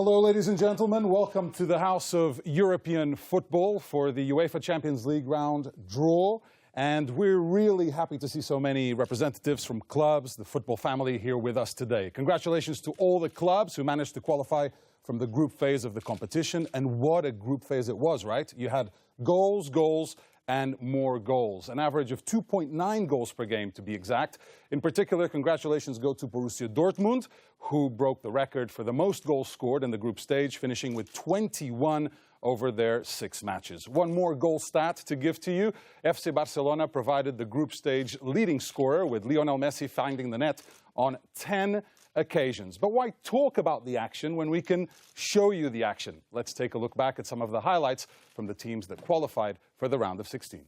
Hello, ladies and gentlemen. Welcome to the House of European Football for the UEFA Champions League round draw. And we're really happy to see so many representatives from clubs, the football family, here with us today. Congratulations to all the clubs who managed to qualify from the group phase of the competition. And what a group phase it was, right? You had goals, and more goals. An average of 2.9 goals per game, to be exact. In particular, congratulations go to Borussia Dortmund, who broke the record for the most goals scored in the group stage, finishing with 21 over their 6 matches. One more goal stat to give to you. FC Barcelona provided the group stage leading scorer, with Lionel Messi finding the net on 10 occasions. But why talk about the action when we can show you the action? Let's take a look back at some of the highlights from the teams that qualified for the round of 16.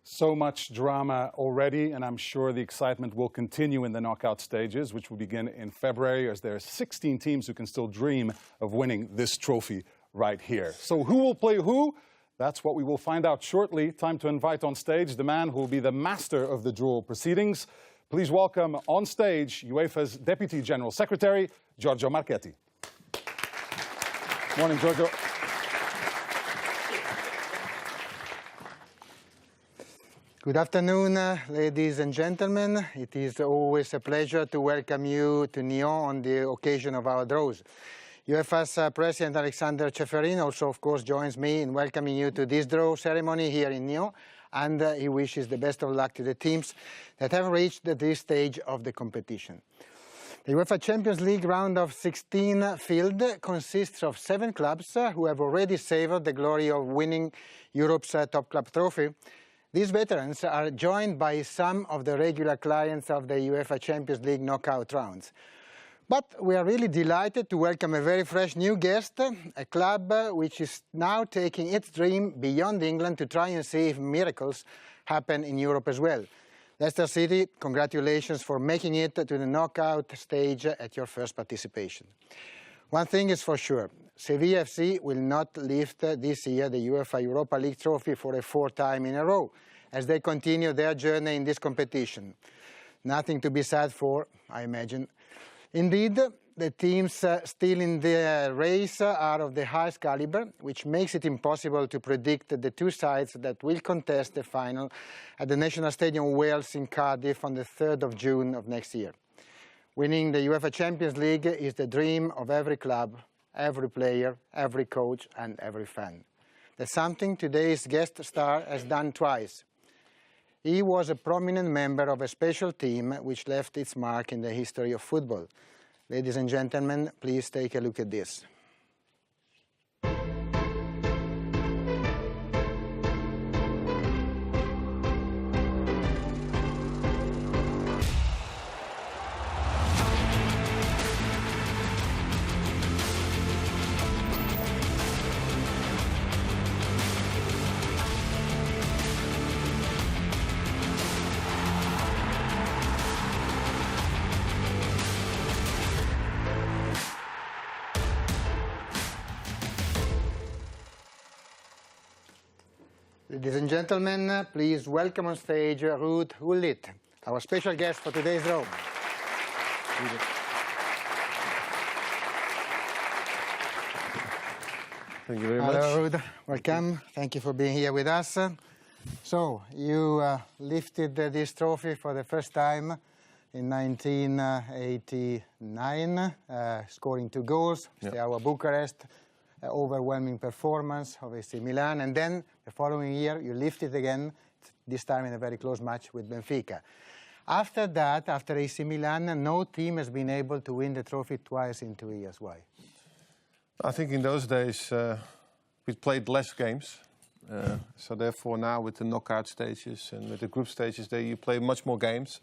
So much drama already, and I'm sure the excitement will continue in the knockout stages, which will begin in February, as there are 16 teams who can still dream of winning this trophy right here. So who will play who? That's what we will find out shortly. Time to invite on stage the man who will be the master of the draw proceedings. Please welcome on stage UEFA's Deputy General Secretary, Giorgio Marchetti. Morning, Giorgio. Good afternoon, ladies and gentlemen. It is always a pleasure to welcome you to Nyon on the occasion of our draws. UEFA's President Alexander Ceferin also, of course, joins me in welcoming you to this draw ceremony here in Nyon, and he wishes the best of luck to the teams that have reached this stage of the competition. The UEFA Champions League round of 16 field consists of 7 clubs who have already savoured the glory of winning Europe's top club trophy. These veterans are joined by some of the regular clients of the UEFA Champions League knockout rounds. But we are really delighted to welcome a very fresh new guest, a club which is now taking its dream beyond England to try and see if miracles happen in Europe as well. Leicester City, congratulations for making it to the knockout stage at your first participation. One thing is for sure, Sevilla FC will not lift this year the UEFA Europa League trophy for a 4th time in a row. as they continue their journey in this competition. Nothing to be sad for, I imagine. Indeed, the teams still in the race are of the highest caliber, which makes it impossible to predict the two sides that will contest the final at the National Stadium Wales in Cardiff on the 3rd of June of next year. Winning the UEFA Champions League is the dream of every club, every player, every coach and every fan. That's something today's guest star has done twice. He was a prominent member of a special team which left its mark in the history of football. Ladies and gentlemen, please take a look at this. Ladies and gentlemen, please welcome on stage Ruud Gullit, our special guest for today's draw. Thank you very much. Hello, Ruud. Welcome. Thank you for being here with us. So, you lifted this trophy for the first time in 1989, scoring 2 goals. Yep. Steaua Bucharest. Overwhelming performance of AC Milan, and then the following year you lift it again, this time in a very close match with Benfica. After that, after AC Milan, no team has been able to win the trophy twice in 2 years. Why? I think in those days we played less games, so therefore now with the knockout stages and with the group stages, you play much more games.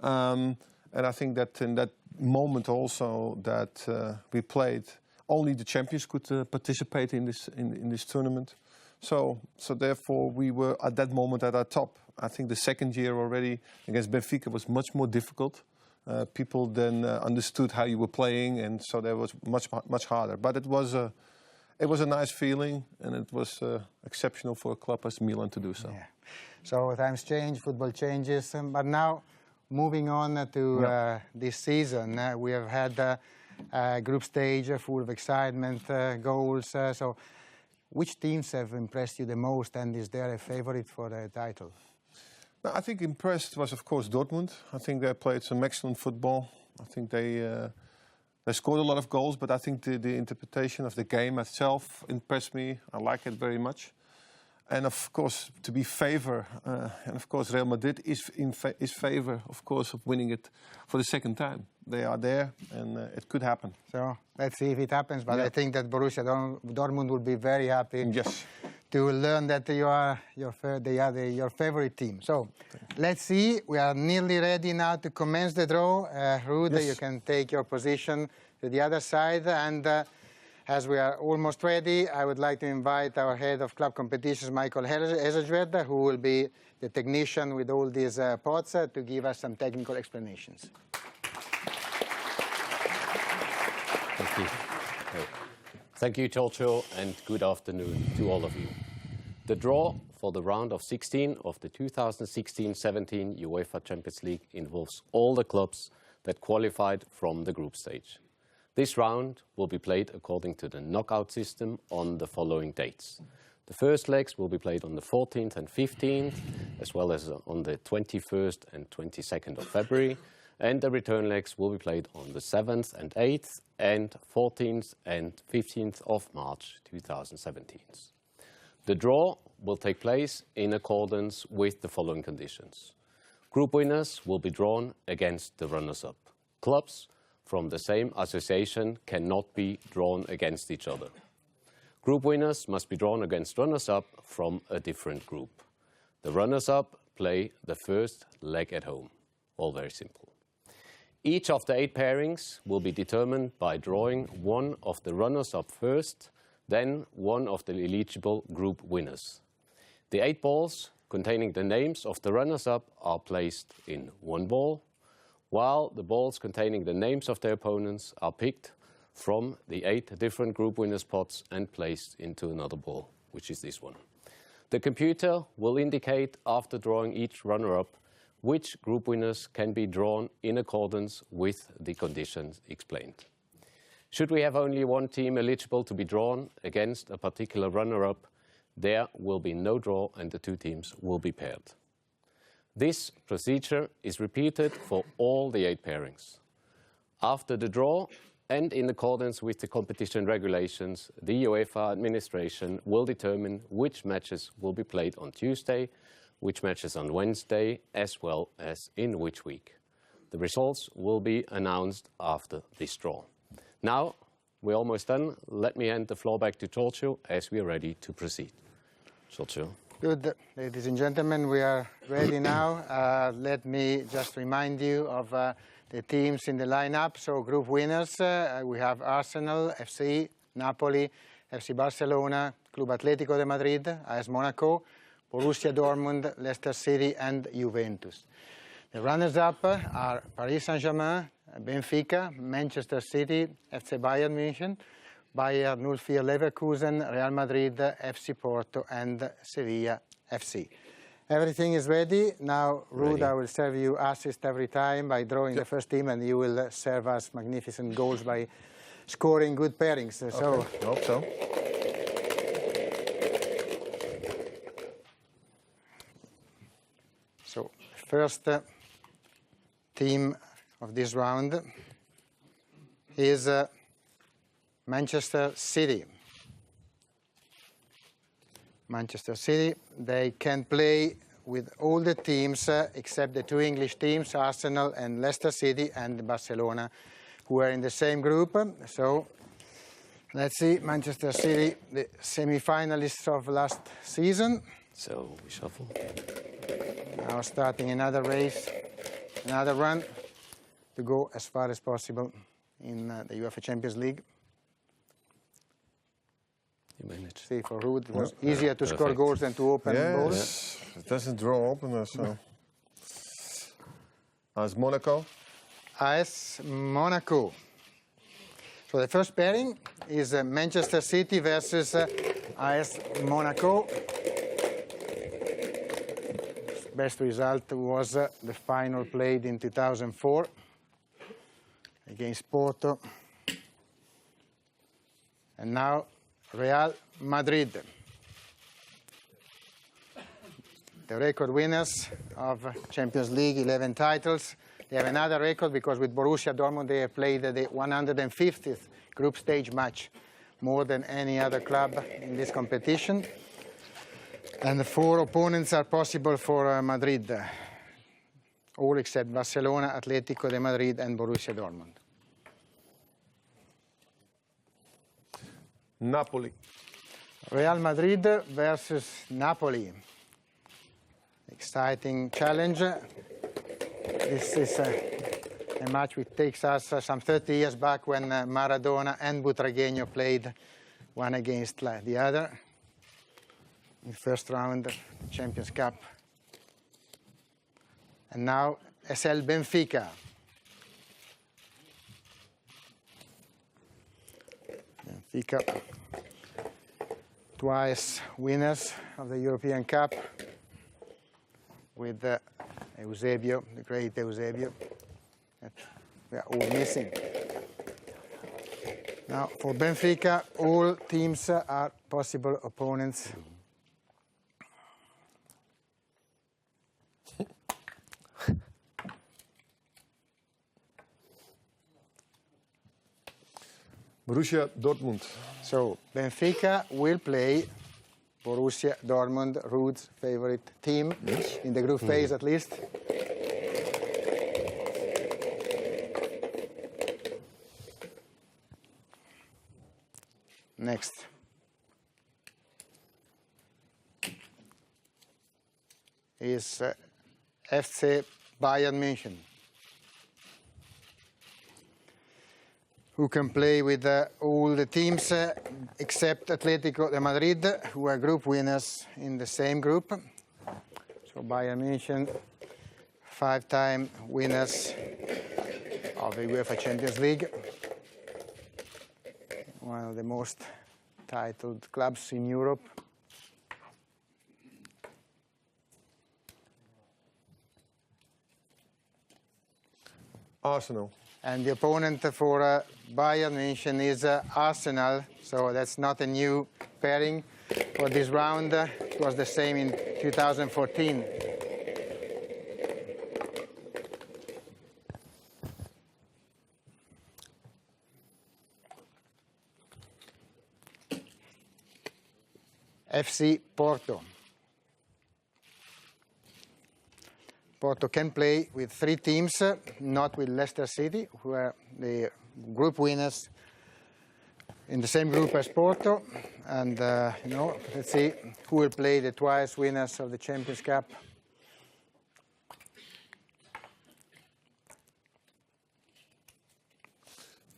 And I think that in that moment also that we played, only the champions could participate in this tournament. So therefore we were at that moment at our top. I think the second year already against Benfica was much more difficult. People then understood how you were playing, and so that was much harder. But it was a nice feeling, and it was exceptional for a club as Milan to do so. Yeah. So times change, football changes, but now moving on to this season, we have had group stage full of excitement, goals. So which teams have impressed you the most, and is there a favorite for the title? I think impressed was, of course, Dortmund. I think they played some excellent football. I think they scored a lot of goals, but I think the interpretation of the game itself impressed me. I like it very much. And of course, to be favor, and of course Real Madrid is favor, of course, of winning it for the second time. They are there, and it could happen. So let's see if it happens. But I think that Borussia Dortmund will be very happy. Yes. To learn that they are your favorite team. So let's see. We are nearly ready now to commence the draw. Ruud, you can take your position to the other side, and. As we are almost ready, I would like to invite our head of club competitions, Michael Hezertwed, who will be the technician with all these pots, to give us some technical explanations. Thank you. Thank you, Giorgio, and good afternoon to all of you. The draw for the round of 16 of the 2016-17 UEFA Champions League involves all the clubs that qualified from the group stage. This round will be played according to the knockout system on the following dates. The first legs will be played on the 14th and 15th, as well as on the 21st and 22nd of February, and the return legs will be played on the 7th and 8th, and 14th and 15th of March 2017. The draw will take place in accordance with the following conditions. Group winners will be drawn against the runners-up. Clubs from the same association cannot be drawn against each other. Group winners must be drawn against runners-up from a different group. The runners-up play the first leg at home. All very simple. Each of the 8 pairings will be determined by drawing one of the runners-up first, then one of the eligible group winners. The 8 balls containing the names of the runners-up are placed in one ball, while the balls containing the names of their opponents are picked from the 8 different group winners pots and placed into another ball, which is this one. The computer will indicate, after drawing each runner-up, which group winners can be drawn in accordance with the conditions explained. Should we have only one team eligible to be drawn against a particular runner-up, there will be no draw and the two teams will be paired. This procedure is repeated for all the 8 pairings. After the draw, and in accordance with the competition regulations, the UEFA administration will determine which matches will be played on Tuesday, which matches on Wednesday, as well as in which week. The results will be announced after this draw. Now, we're almost done. Let me hand the floor back to Tolcho as we are ready to proceed. Tolcho. Good. Ladies and gentlemen, we are ready now. Let me just remind you of the teams in the lineup. So group winners, we have Arsenal, FC, Napoli, FC Barcelona, Club Atlético de Madrid, AS Monaco, Borussia Dortmund, Leicester City and Juventus. The runners-up are Paris Saint-Germain, Benfica, Manchester City, FC Bayern München, Bayer 04 Leverkusen, Real Madrid, FC Porto and Sevilla FC. Everything is ready. Now, Ruud, I will serve you assist every time by drawing the first team, and you will serve us magnificent goals by scoring good pairings. Okay. So, I hope so. So, first team of this round is Manchester City. Manchester City, they can play with all the teams except the 2 English teams, Arsenal and Leicester City and Barcelona, who are in the same group. So let's see, Manchester City, the semi-finalists of last season. So we shuffle. Now starting another race, another run to go as far as possible in the UEFA Champions League. You managed. See, for Ruud, it was easier to score goals than to open goals. Yes, it doesn't draw openers, so. AS Monaco. AS Monaco. So the first pairing is Manchester City versus AS Monaco. Best result was the final played in 2004 against Porto. And now Real Madrid, the record winners of Champions League, 11 titles. They have another record because with Borussia Dortmund they have played the 150th group stage match, more than any other club in this competition. And the 4 opponents are possible for Madrid, all except Barcelona, Atlético de Madrid and Borussia Dortmund. Napoli. Real Madrid versus Napoli. Exciting challenge. This is a match which takes us some 30 years back when Maradona and Butragueño played one against the other in the first round of the Champions Cup. And now SL Benfica. Benfica, twice winners of the European Cup with Eusebio, the great Eusebio, that we are all missing. Now, for Benfica, all teams are possible opponents. Borussia Dortmund. So Benfica will play Borussia Dortmund, Ruud's favorite team, in the group phase at least. Next. Is FC Bayern München, who can play with all the teams except Atlético de Madrid, who are group winners in the same group. So Bayern München, 5-time winners of the UEFA Champions League, one of the most titled clubs in Europe. Arsenal. And the opponent for Bayern München is Arsenal, so that's not a new pairing for this round. It was the same in 2014. FC Porto. Porto can play with 3 teams, not with Leicester City, who are the group winners in the same group as Porto. And, let's see who will play the twice winners of the Champions Cup.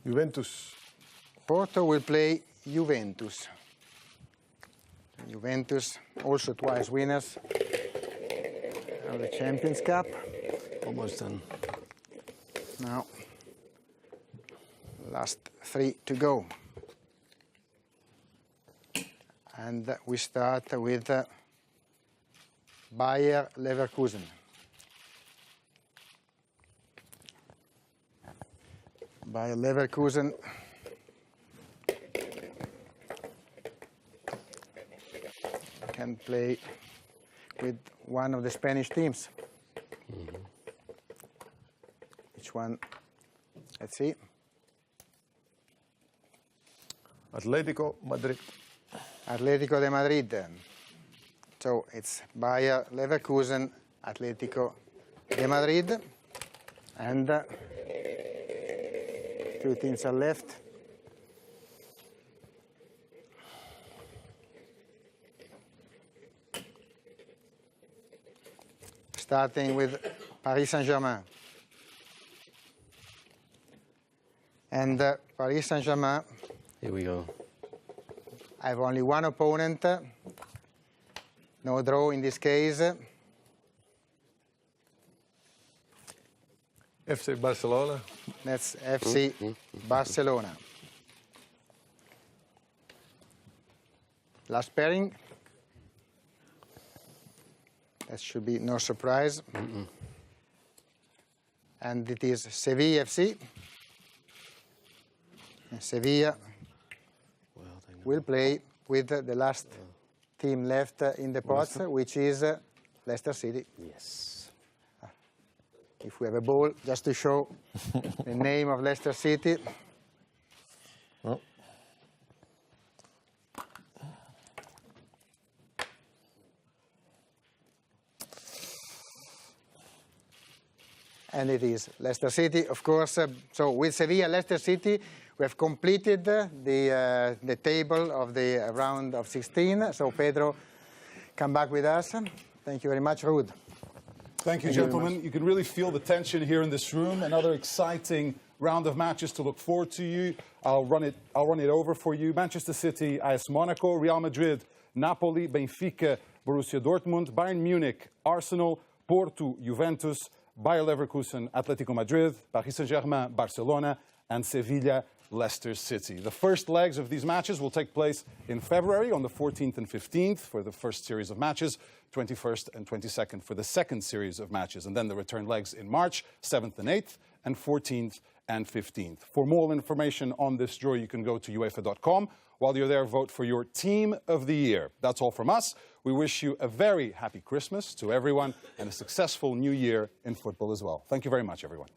Juventus. Porto will play Juventus. Juventus, also twice winners of the Champions Cup. Almost done. Now, last 3 to go. And we start with Bayer Leverkusen. Bayer Leverkusen can play with one of the Spanish teams. Which one? Let's see. Atletico Madrid. Atletico de Madrid. So it's Bayer Leverkusen, Atletico de Madrid. And 2 teams are left. Starting with Paris Saint-Germain. And Paris Saint-Germain, Here we go. I have only one opponent. No draw in this case. FC Barcelona. That's FC Barcelona. Last pairing. That should be no surprise. And it is Sevilla FC. And Sevilla will play with the last team left in the pot, which is Leicester City. Yes. If we have a ball, just to show the name of Leicester City. Oh. And it is Leicester City, of course. So with Sevilla, Leicester City, we have completed the table of the round of 16. So Pedro, come back with us. Thank you very much, Ruud. Thank you, gentlemen. You can really feel the tension here in this room. Another exciting round of matches to look forward to you. I'll run it over for you. Manchester City, AS Monaco, Real Madrid, Napoli, Benfica, Borussia Dortmund, Bayern Munich, Arsenal, Porto, Juventus, Bayer Leverkusen, Atletico Madrid, Paris Saint-Germain, Barcelona, and Sevilla, Leicester City. The first legs of these matches will take place in February on the 14th and 15th for the first series of matches, 21st and 22nd for the second series of matches, and then the return legs in March, 7th and 8th, and 14th and 15th. For more information on this draw, you can go to UEFA.com. While you're there, vote for your Team of the Year. That's all from us. We wish you a very happy Christmas to everyone and a successful new year in football as well. Thank you very much, everyone.